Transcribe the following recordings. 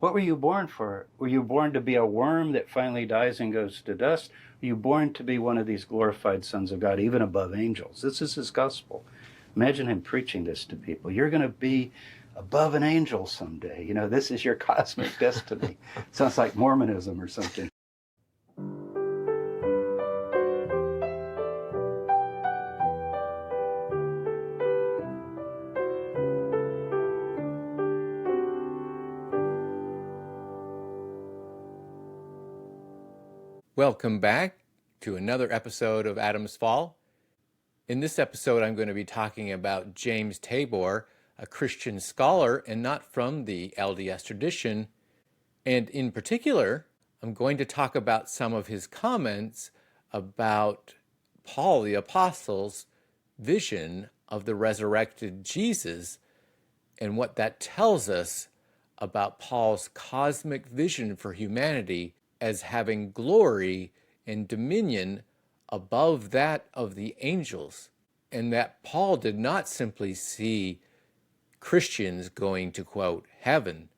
What were you born for? Were you born to be a worm that finally dies and goes to dust? Were you born to be one of these glorified sons of God, even above angels? This is his gospel. Imagine him preaching this to people. You're going to be above an angel someday. You know, this is your cosmic destiny. Sounds like Mormonism or something. Welcome back to another episode of Adam's Fall. In this episode, I'm going to be talking about James Tabor, a Christian scholar and not from the LDS tradition. And in particular, I'm going to talk about some of his comments about Paul the Apostle's vision of the resurrected Jesus and what that tells us about Paul's cosmic vision for humanity as having glory and dominion above that of the angels, and that Paul did not simply see Christians going to, quote, heaven.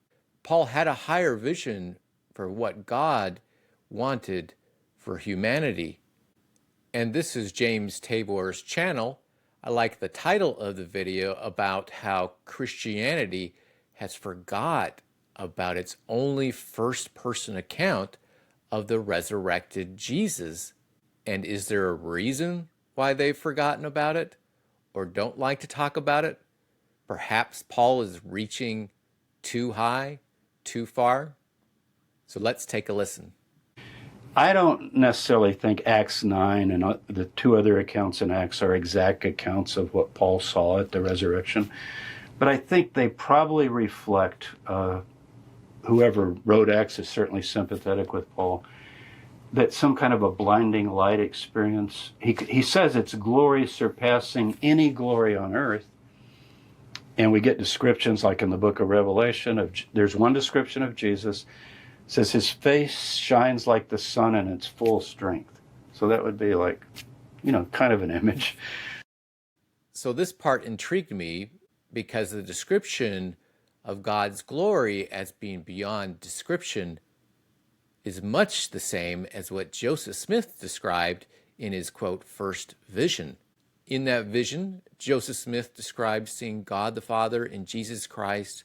Paul had a higher vision for what God wanted for humanity. And this is James Tabor's channel. I like the title of the video about how Christianity has forgot about its only first-person account of the resurrected Jesus. And is there a reason why they've forgotten about it or don't like to talk about it? Perhaps Paul is reaching too high, too far? So let's take a listen. I don't necessarily think Acts 9 and the two other accounts in Acts are exact accounts of what Paul saw at the resurrection, but I think they probably reflect, whoever wrote Acts is certainly sympathetic with Paul, that some kind of a blinding light experience. He says it's glory surpassing any glory on earth. And we get descriptions like in the book of Revelation, there's one description of Jesus. It says his face shines like the sun in its full strength. So that would be like, kind of an image. So this part intrigued me because the description of God's glory as being beyond description is much the same as what Joseph Smith described in his, quote, first vision. In that vision, Joseph Smith describes seeing God the Father in Jesus Christ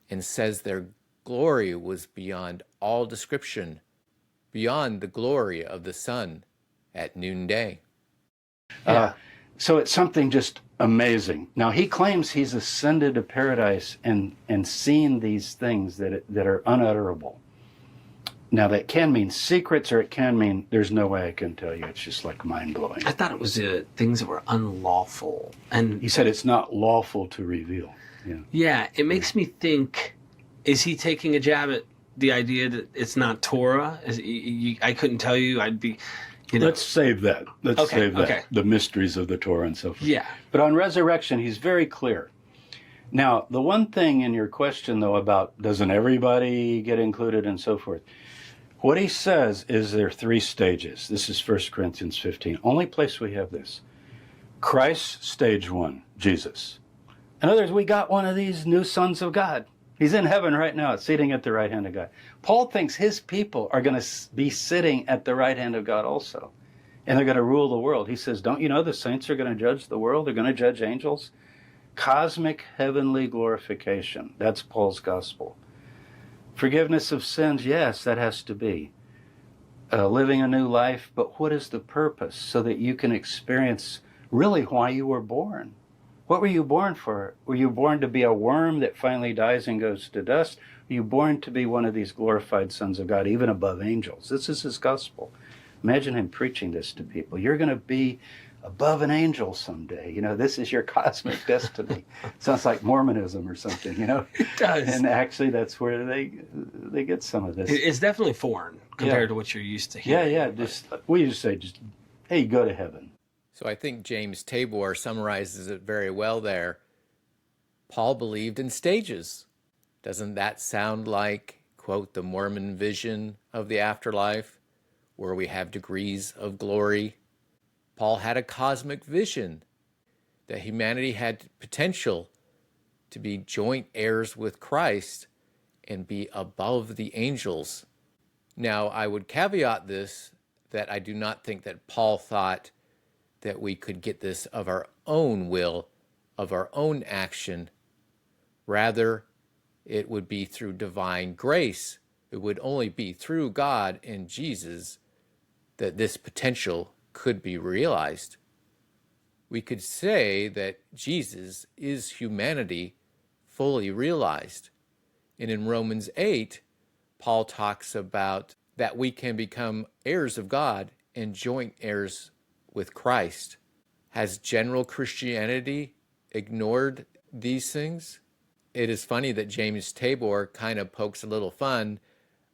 and says their glory was beyond all description, beyond the glory of the sun at noonday. So it's something just amazing. Now, he claims he's ascended to paradise and seen these things that are unutterable. Now, that can mean secrets, or it can mean there's no way I can tell you. It's just like mind-blowing. I thought it was things that were unlawful. And he said it's not lawful to reveal. Yeah, it makes me think, is he taking a jab at the idea that it's not Torah? I couldn't tell you. I'd be, Let's save that. Let's save that. Okay. The mysteries of the Torah and so forth. Yeah. But on resurrection, he's very clear. Now, the one thing in your question, though, about doesn't everybody get included and so forth, what he says is there are three stages. This is 1 Corinthians 15. Only place we have this. Christ, stage one, Jesus. In other words, we got one of these new sons of God. He's in heaven right now, sitting at the right hand of God. Paul thinks his people are going to be sitting at the right hand of God also. And they're going to rule the world. He says, don't you know the saints are going to judge the world? They're going to judge angels. Cosmic heavenly glorification. That's Paul's gospel. Forgiveness of sins, yes, that has to be. Living a new life, but what is the purpose? So that you can experience really why you were born. What were you born for? Were you born to be a worm that finally dies and goes to dust? Were you born to be one of these glorified sons of God, even above angels? This is his gospel. Imagine him preaching this to people. You're going to be above an angel someday. This is your cosmic destiny. Sounds like Mormonism or something, It does. And actually that's where they get some of this. It's definitely foreign compared to what you're used to hearing. Yeah. We just say, hey, go to heaven. So I think James Tabor summarizes it very well there. Paul believed in stages. Doesn't that sound like, quote, the Mormon vision of the afterlife, where we have degrees of glory? Paul had a cosmic vision that humanity had potential to be joint heirs with Christ and be above the angels. Now, I would caveat this that I do not think that Paul thought that we could get this of our own will, of our own action. Rather, it would be through divine grace. It would only be through God and Jesus that this potential could be realized. We could say that Jesus is humanity fully realized. And in Romans 8, Paul talks about that we can become heirs of God and joint heirs with Christ. Has general Christianity ignored these things? It is funny that James Tabor kind of pokes a little fun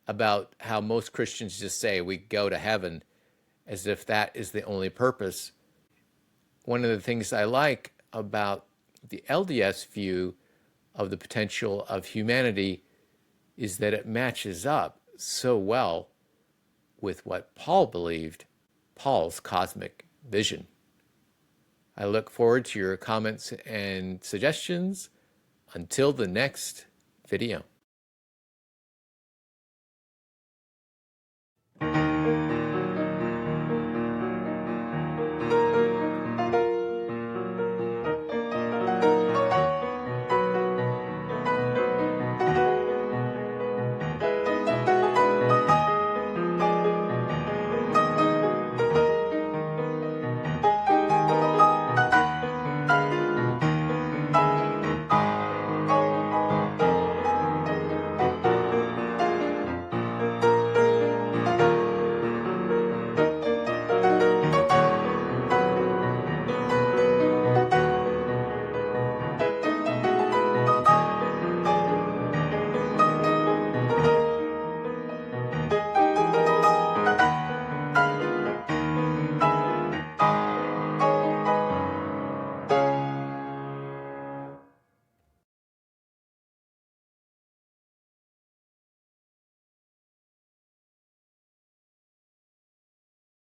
about how most Christians just say we go to heaven as if that is the only purpose. One of the things I like about the LDS view of the potential of humanity is that it matches up so well with what Paul believed, Paul's cosmic vision. I look forward to your comments and suggestions. Until the next video.